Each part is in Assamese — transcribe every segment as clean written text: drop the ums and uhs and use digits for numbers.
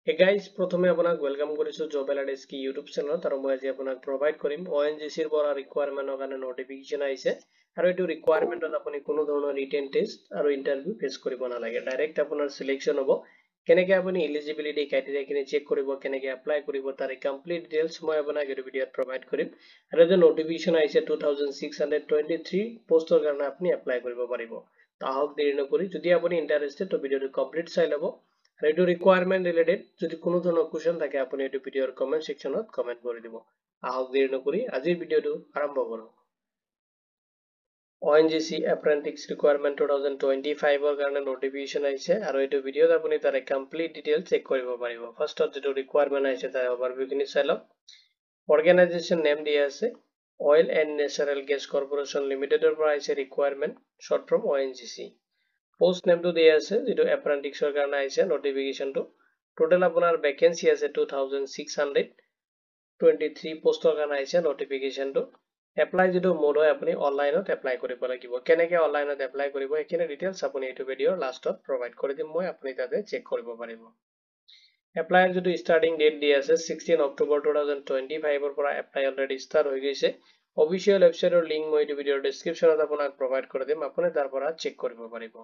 Hey guys, প্ৰথমে আপোনাক ওয়েলকাম কৰিছো জব এলাৰ্টছ কি ইউটিউব চেনেলত আৰু মই আজি আপোনাক প্ৰভাইড কৰিম ONGC ৰ পৰা ৰিকুৱাৰমেন্টৰ কাৰণে নটিফিকেশন আহিছে আৰু এইটো ৰিকুৱাৰমেন্টত আপুনি কোনো ধৰণৰ ৰিটেন টেষ্ট আৰু ইন্টাৰভিউ ফেস কৰিব নালাগে ডাইৰেক্ট আপোনাৰ সিলেকশন হ'ব কেনেকৈ আপুনি এলিজিবিলিটি ক্ৰাইটেৰিয়া কিনে চেক কৰিব কেনেকৈ এপ্লাই কৰিব তাৰ কমপ্লিট ডিটেইলছ মই আপোনাক এই ভিডিঅ'ত প্ৰভাইড কৰিম আৰু যে নটিফিকেশন আহিছে 2623 পোষ্টৰ কাৰণে আপুনি এপ্লাই কৰিব পাৰিব তাহক দেৰি নকৰি যদি আপুনি ইন্টাৰেষ্টেড তো ভিডিঅ'টো কমপ্লিট চাই ল'ব আৰু এইটো ৰিকুৱাৰমেন্ট ৰিলেটেড যদি কোনো ধৰণৰ কোৱেশ্চন থাকে আপুনি এইটো ভিডিঅ'ৰ কমেন্ট সেকশনত কমেন্ট কৰি দিব আহক দেৰি নকৰি আজিৰ ভিডিঅ'টো আৰম্ভ কৰো ONGC Apprentice Requirement 2025 ৰ কাৰণে নটিফিকেশন আহিছে আৰু এইটো ভিডিঅ'ত আপুনি তাৰে কমপ্লিট ডিটেইলছ চেক কৰিব পাৰিব ফাৰ্ষ্টত যেটো ৰিকুৱাৰমেন্ট আহিছে তাৰ ওভাৰভিউ খিনি চাই লওক অৰ্গানাইজেচন নেম দিয়া আছে Oil and Natural Gas Corporation Limited ৰ পৰা আহিছে requirement short form ONGC post নেমটো দিয়া আছে যেটো এপ্ৰেন্টিক্সৰ কাৰণে আহিছে নটিফিকেশনটো টোটাল আপোনাৰ ভ্যাকেন্সি আছে 2623 পোষ্টৰ কাৰণে আহিছে নটিফিকেশনটো এপ্লাই যেটো মোড হয় আপুনি অনলাইনত এপ্লাই কৰিব লাগিব কেনেকৈ অনলাইনত এপ্লাই কৰিব এখিনি ডিটেইলছ আপুনি এইটো ভিডিঅৰ লাষ্টত প্ৰভাইড কৰি দিম মই আপুনি তাতে চেক কৰিব পাৰিব এপ্লাইৰ যেটো ষ্টাৰ্টিং ডেট দিয়া আছে 16 অক্টোবৰ 2025 ৰ পৰা এপ্লাই অলৰেডি ষ্টাৰ্ট হৈ গৈছে অফিচিয়েল ওয়েবসাইটৰ লিংক মই এই ভিডিঅৰ ডেসক্ৰিপচনত আপোনাক প্ৰভাইড কৰি দিম আপুনি তাৰ পৰা চেক কৰিব পাৰিব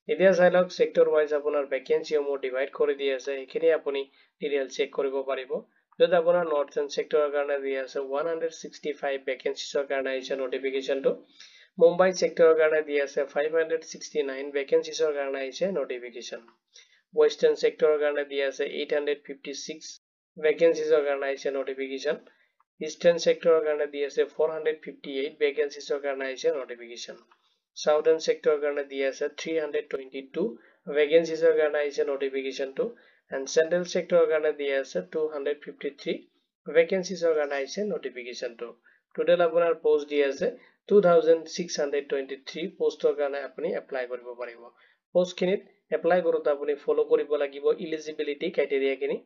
এতিয়া চাই লওক সেক্টৰ ওয়াইজ আপোনাৰ ভ্যাকেন্সি সমূহ ডিভাইড কৰি দিয়া আছে এখিনি আপুনি ডিটেইল চেক কৰিব পাৰিব যদি আপোনাৰ নৰ্থ সেক্টৰৰ কাৰণে দিয়া আছে 165 ভ্যাকেন্সিৰ কাৰণে আহিছে নটিফিকেশনটো মুম্বাই সেক্টৰৰ কাৰণে দিয়া আছে 569 ভ্যাকেন্সিৰ কাৰণে আহিছে নটিফিকেশন Western sector কাৰণে দিয়া আছে 856 ভ্যাকেন্সিৰ কাৰণে আহিছে নটিফিকেশন Eastern sector কাৰণে দিয়া আছে 458 ভ্যাকেন্সিৰ কাৰণে আহিছে নটিফিকেশন Southern sector কাৰণে দিয়া আছে 322 ভ্যাকেন্সিৰ কাৰণে আহিছে নটিফিকেশনটো and Central sector কাৰণে দিয়া আছে 253 ভ্যাকেন্সিৰ কাৰণে আহিছে নটিফিকেশনটো টোটাল আপোনাৰ পোষ্ট দিয়া আছে 2623 পোষ্টৰ কাৰণে আপুনি এপ্লাই কৰিব পাৰিব পোষ্টখিনিত এপ্লাই কৰোতে আপুনি ফলো কৰিব লাগিব এলিজিবিলিটি ক্ৰাইটেৰিয়া খিনি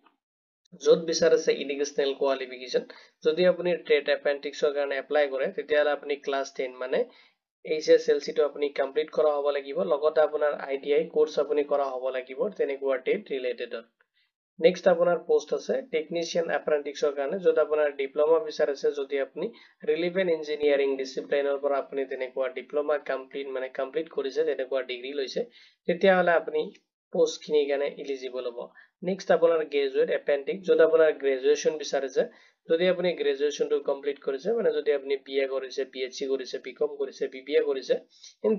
য'ত বিচাৰিছে এডুকেশনাল কোৱালিফিকেশন যদি আপুনি ট্ৰেড এপ্ৰেন্টিক্সৰ কাৰণে এপ্লাই কৰে তেতিয়াহলে আপুনি ক্লাছ 10 মানে HSLC টো আপুনি কমপ্লিট কৰা হ'ব লাগিব লগতে আপোনাৰ ITI কোৰ্স আপুনি কৰা হ'ব লাগিব তেনেকুৱা ট্ৰেড ৰিলেটেডত নেক্সট আপোনাৰ পোষ্ট আছে টেকনিশিয়ান এপ্ৰেন্টিক্সৰ কাৰণে য'ত আপোনাৰ ডিপ্লোমা বিচাৰিছে যদি আপুনি ৰিলেভেন্ট ইঞ্জিনিয়াৰিং ডিসিপ্লিনৰ পৰা আপুনি তেনেকুৱা ডিপ্লোমা কমপ্লিট কৰিছে তেনেকুৱা ডিগ্ৰী লৈছে তেতিয়াহলে আপুনি পোষ্ট খিনি কাৰণে এলিজিবল হ'ব নেক্সট আপোনাৰ গ্ৰেজুৱেট এপ্ৰেন্টিক্স য'ত আপোনাৰ গ্ৰেজুৱেচন বিচাৰিছে যদি আপুনি গ্ৰেজুৱেচনটো কমপ্লিট কৰিছে মানে যদি আপুনি BA কৰিছে BSc কৰিছে BCom কৰিছে BBA কৰিছে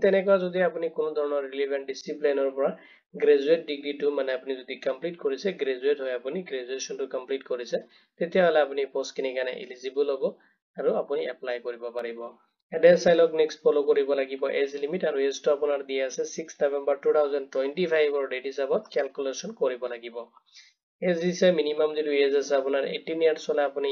তেনেকুৱা যদি আপুনি কোনো ধৰণৰ ৰিলেভেন্ট ডিসিপ্লিনৰ পৰা গ্ৰেজুৱেট ডিগ্ৰীটো মানে আপুনি যদি কমপ্লিট কৰিছে গ্ৰেজুৱেট হৈ আপুনি গ্ৰেজুৱেচনটো কমপ্লিট কৰিছে তেতিয়াহলে আপুনি পোষ্ট খিনি কাৰণে এলিজিবল হ'ব আৰু আপুনি এপ্লাই কৰিব পাৰিব এড্ৰেছ চাই লওক নেক্সট ফলো কৰিব লাগিব এজ লিমিট আৰু এজটো আপোনাৰ দিয়া আছে 6 নৱেম্বৰ 2025 ৰ ডেট হিচাপত ক্যালকুলেশন কৰিব লাগিব এজ দিছে মিনিমাম যেটো এজ আছে আপোনাৰ 18 ইয়াৰ্স হলে আপুনি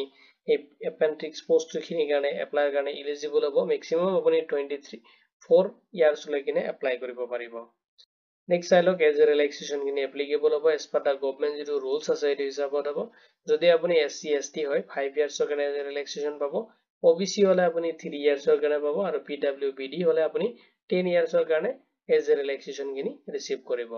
এই এপ্ৰেন্টিক্স পোষ্ট খিনি কাৰণে এপ্লাই কাৰণে এলিজিবল হ'ব মেক্সিমাম আপুনি 4 ইয়াৰ্স লৈকিনে এপ্লাই কৰিব পাৰিব নেক্সট চাই লওক এজ ৰিলেক্সেশন খিনি এপ্লিকেবল হ'ব এজ পাৰ দা গভৰ্ণমেন্ট যেটো ৰুলছ আছে এইটো হিচাপত হ'ব যদি আপুনি SC ST হয় 5 ইয়াৰ্সৰ কাৰণে এজ ৰিলেক্সেশন পাব OBC হলে আপুনি 3 ইয়াৰ্সৰ কাৰণে পাব আৰু PWBD হলে আপুনি 10 ইয়াৰ্সৰ কাৰণে এজ ৰিলেক্সেশন খিনি ৰিসিভ কৰিব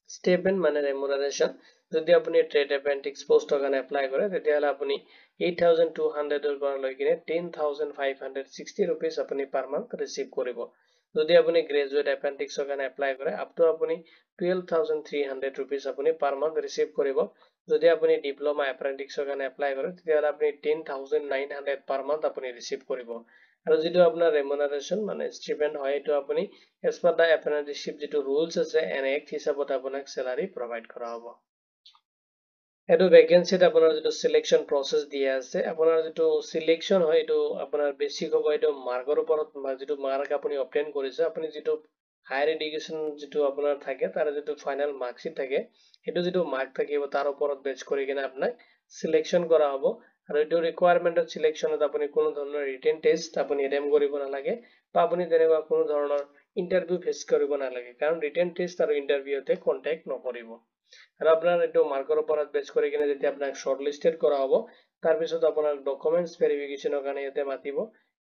স্টেপমেন্ট মানে ৰেমুনাৰেশন যদি আপুনি ট্ৰেড এপ্ৰেন্টিক্স পোষ্টৰ কাৰণে এপ্লাই কৰে তেতিয়াহলে আপুনি 8200 ৰ পৰা লৈ কিনে 10560 rupees আপুনি পাৰ মান্থ ৰিসিভ কৰিব যদি আপুনি গ্ৰেজুৱেট এপ্ৰেন্টিক্সৰ কাৰণে এপ্লাই কৰে আপ টু আপুনি 12300 rupees আপুনি পাৰ মান্থ ৰিসিভ কৰিব যদি আপুনি ডিপ্লোমা এপ্ৰেন্টিক্সৰ কাৰণে এপ্লাই কৰে তেতিয়াহলে আপুনি 10900 পাৰ মান্থ আপুনি ৰিসিভ কৰিব আৰু যেটো আপোনাৰ ৰেমুনাৰেশন মানে ষ্টিপেন্ড হয় এটো আপুনি as per the apprenticeship যেটো ৰুলছ আছে এক্ট হিচাপত আপোনাক স্যালাৰি প্ৰভাইড কৰা হ'ব এটো ভ্যাকেন্সিত আপোনাৰ যেটো সিলেকশন প্ৰসেস দিয়া আছে আপোনাৰ যেটো সিলেকশন হয় এটো আপোনাৰ বেসিক হ'ব এটো মাৰ্কৰ ওপৰত যেটো মাৰ্ক আপুনি অবটেইন কৰিছে আপুনি যেটো হায়াৰ এডুকেশন যেটো আপোনাৰ থাকে তাৰ যেটো ফাইনাল মাৰ্কশিট থাকে এটো যেটো মাৰ্ক থাকিব তাৰ ওপৰত বেস কৰি কিনে আপোনাক সিলেকশন কৰা হ'ব আৰু এটো ৰিকুৱাৰমেন্টত সিলেকশনত আপুনি কোনো ধৰণৰ ৰিটেন টেষ্ট আপুনি এটেম্প কৰিব নালাগে বা আপুনি তেনেকুৱা কোনো ধৰণৰ ইন্টাৰভিউ ফেস কৰিব নালাগে কাৰণ ৰিটেন টেষ্ট আৰু ইন্টাৰভিউতে কন্টাক্ট নকৰিব আৰু আপোনাৰ এটো মাৰ্কৰ ওপৰত বেস কৰি কিনে যেতিয়া আপোনাক শৰ্টলিস্টেড কৰা হ'ব তাৰ পিছত আপোনাৰ ডকুমেন্টস ভেৰিফিকেশনৰ কাৰণে ইয়াতে মাতিব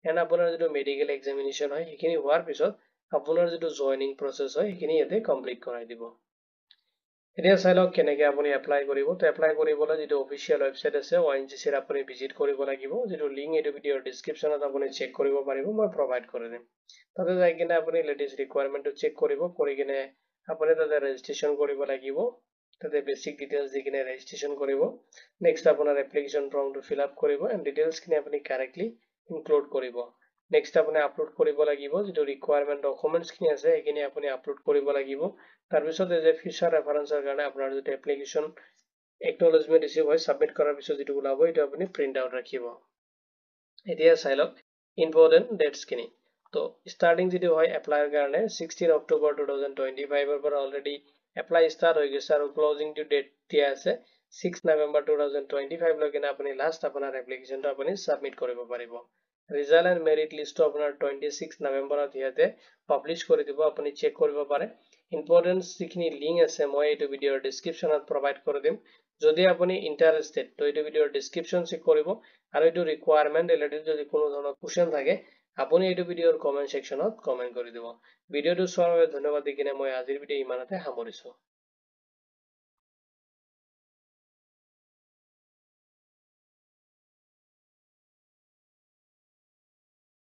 এন্ড আপোনাৰ যেটো মেডিকেল এক্সামিনেশন হয় হেখিনি হোৱাৰ পিছত আপোনাৰ যেটো জয়নিং প্ৰসেস হয় হেখিনি ইয়াতে কমপ্লিট কৰাই দিব এতিয়া চাই লওক কেনেকৈ আপুনি এপ্লাই কৰিব। তো এপ্লাই কৰিবলৈ যিটো অফিচিয়েল ৱেবছাইট আছে ONGC আপুনি ভিজিট কৰিব লাগিব, যিটো লিংক এইটো ভিডিঅ'ৰ ডিছক্ৰিপশ্যনত আপুনি চেক কৰিব পাৰিব, মই প্ৰভাইড কৰি দিম। তাতে যাই কিনে আপুনি লেটেষ্ট ৰিকুৱাৰমেণ্টটো চেক কৰিব, কৰি কিনে আপুনি তাতে ৰেজিষ্ট্ৰেশ্যন কৰিব লাগিব। তাতে বেছিক ডিটেইলছ দি কিনে ৰেজিষ্ট্ৰেশ্যন কৰিব। নেক্সট আপোনাৰ এপ্লিকেশ্যন ফৰ্মটো ফিল আপ কৰিব এণ্ড ডিটেইলছখিনি আপুনি কাৰেক্টলি ইনক্লুড কৰিব। নেক্সট আপুনি আপলোড কৰিব লাগিব, যিটো ৰিকুৱাৰমেণ্ট ডকুমেণ্টছখিনি আছে সেইখিনি আপুনি আপলোড কৰিব লাগিব। তাৰপিছত এই যে ফিউচাৰ ৰেফাৰেন্সৰ কাৰণে আপোনাৰ যিটো এপ্লিকেশ্যন একনলেজমেণ্ট ৰিচিভ হয় ছাবমিট কৰাৰ পিছত যিটো ওলাব এইটো আপুনি প্ৰিণ্ট আউট ৰাখিব। এতিয়া চাই লওক ইম্পৰ্টেণ্ট ডেটছখিনি। তো ষ্টাৰ্টিং যিটো হয় এপ্লাইৰ কাৰণে 16 অক্টোবৰ 2025 পৰা অলৰেডি এপ্লাই ষ্টাৰ্ট হৈ গৈছে আৰু ক্লজিং টু ডেট দিয়া আছে 6 নৱেম্বৰ 2025 লৈকে আপুনি লাষ্ট আপোনাৰ এপ্লিকেশ্যনটো আপুনি ছাবমিট কৰিব পাৰিব। ৰিজাল্ট এণ্ড মেৰিট লিষ্টটো আপোনাৰ 26 নৱেম্বৰত ইয়াতে পাব্লিছ কৰি দিব, আপুনি চেক কৰিব পাৰে। ইম্পৰ্টেণ্ট যিখিনি লিংক আছে মই এইটো ভিডিঅ'ৰ ডিছক্ৰিপশ্যনত প্ৰভাইড কৰি দিম। যদি আপুনি ইণ্টাৰেষ্টেড তো এইটো ভিডিঅ'ৰ ডিছক্ৰিপশ্যন চেক কৰিব আৰু এইটো ৰিকুৱাৰমেণ্ট ৰিলেটেড যদি কোনো ধৰণৰ কুৱেশ্যন থাকে আপুনি এইটো ভিডিঅ'ৰ কমেণ্ট ছেকশ্যনত কমেণ্ট কৰি দিব। ভিডিঅ'টো চোৱাৰ বাবে ধন্যবাদ দি কিনে মই আজিৰ ভিডিঅ' ইমানতে সামৰিছোঁ।